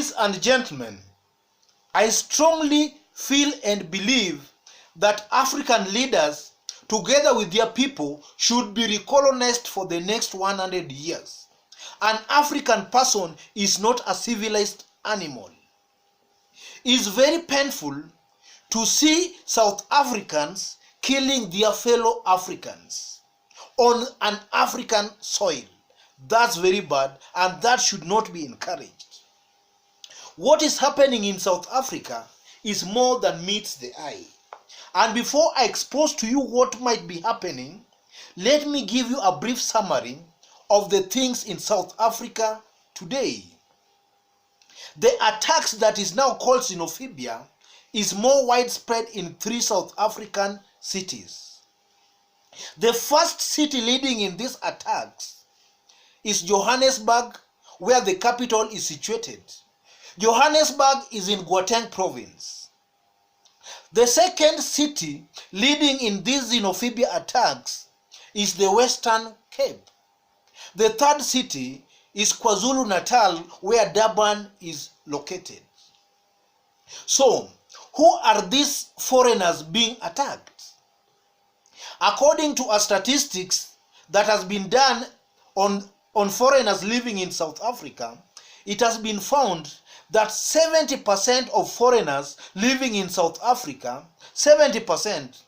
Ladies and gentlemen, I strongly feel and believe that African leaders, together with their people, should be recolonized for the next 100 years. An African person is not a civilized animal. It's very painful to see South Africans killing their fellow Africans on an African soil. That's very bad, and that should not be encouraged. What is happening in South Africa is more than meets the eye. And before I expose to you what might be happening, let me give you a brief summary of the things in South Africa today. The attacks that is now called Xenophibia is more widespread in 3 South African cities. The first city leading in these attacks is Johannesburg, where the capital is situated. Johannesburg is in Gauteng province. The second city leading in these Xenophibia attacks is the Western Cape. The third city is KwaZulu-Natal, where Durban is located. So, who are these foreigners being attacked? According to a statistics that has been done on foreigners living in South Africa, it has been found that 70% of foreigners living in South Africa, 70%,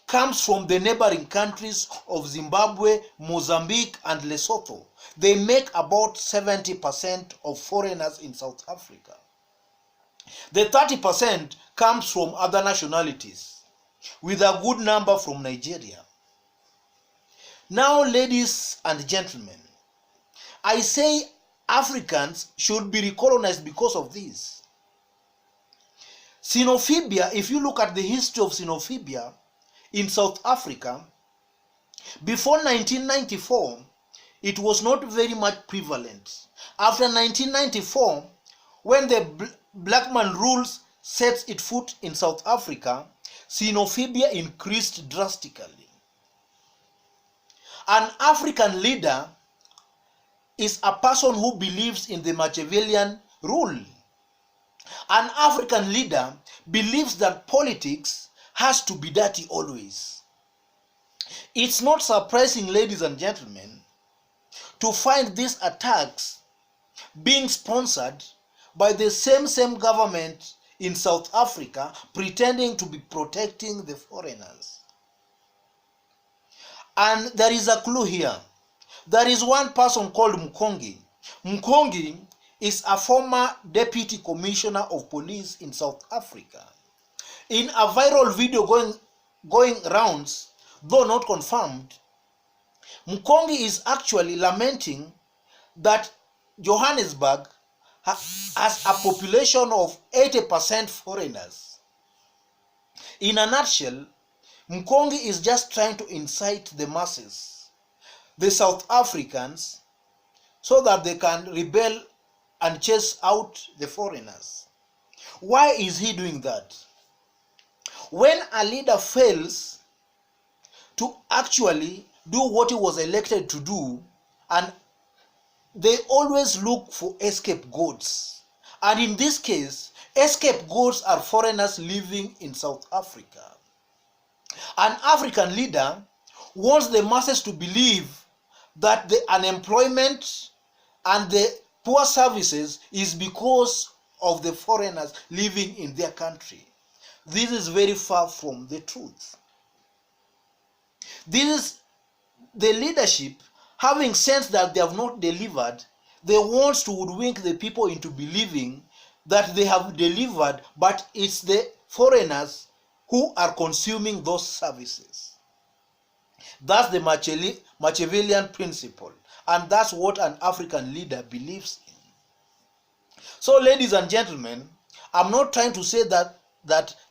comes from the neighboring countries of Zimbabwe, Mozambique, and Lesotho. They make about 70% of foreigners in South Africa. The 30% comes from other nationalities, with a good number from Nigeria. Now, ladies and gentlemen, I say Africans should be recolonized because of this. Xenophibia, if you look at the history of Xenophibia in South Africa, before 1994, it was not very much prevalent. After 1994, when the black man rules sets its foot in South Africa, Xenophibia increased drastically. An African leader is a person who believes in the Machiavellian rule. An African leader believes that politics has to be dirty always. It's not surprising, ladies and gentlemen, to find these attacks being sponsored by the same government in South Africa, pretending to be protecting the foreigners. And there is a clue here. There is one person called Mkongi. Mkongi is a former deputy commissioner of police in South Africa. In a viral video going rounds, though not confirmed, Mkongi is actually lamenting that Johannesburg has a population of 80% foreigners. In a nutshell, Mkongi is just trying to incite the masses, the South Africans, so that they can rebel and chase out the foreigners. Why is he doing that? When a leader fails to actually do what he was elected to do, and they always look for scapegoats. And in this case, scapegoats are foreigners living in South Africa. An African leader wants the masses to believe that the unemployment and the poor services is because of the foreigners living in their country. This is very far from the truth. This is the leadership, having sensed that they have not delivered, they want to hoodwink the people into believing that they have delivered, but it's the foreigners who are consuming those services. That's the Machiavellian principle, and that's what an African leader believes in. So, ladies and gentlemen, I'm not trying to say that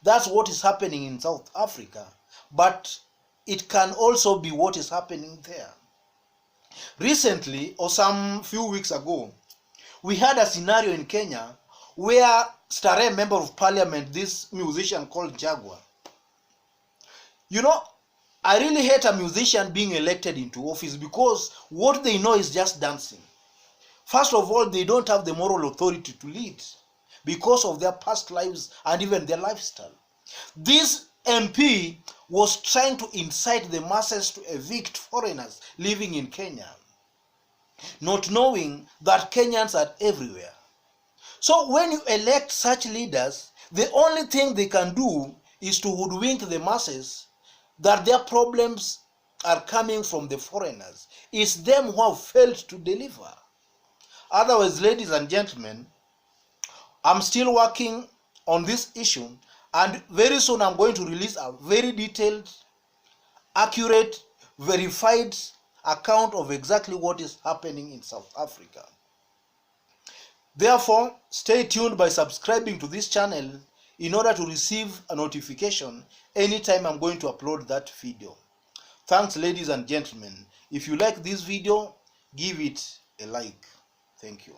that's what is happening in South Africa, but it can also be what is happening there. Recently, or some few weeks ago, we had a scenario in Kenya where Starehe Member of Parliament, this musician called Jaguar, I really hate a musician being elected into office because what they know is just dancing. First of all, they don't have the moral authority to lead because of their past lives and even their lifestyle. This MP was trying to incite the masses to evict foreigners living in Kenya, not knowing that Kenyans are everywhere. So when you elect such leaders, the only thing they can do is to hoodwink the masses that their problems are coming from the foreigners. It's them who have failed to deliver. Otherwise, ladies and gentlemen, I'm still working on this issue, and very soon I'm going to release a very detailed, accurate, verified account of exactly what is happening in South Africa. Therefore, stay tuned by subscribing to this channel in order to receive a notification anytime I'm going to upload that video. Thanks, ladies and gentlemen. If you like this video, give it a like. Thank you.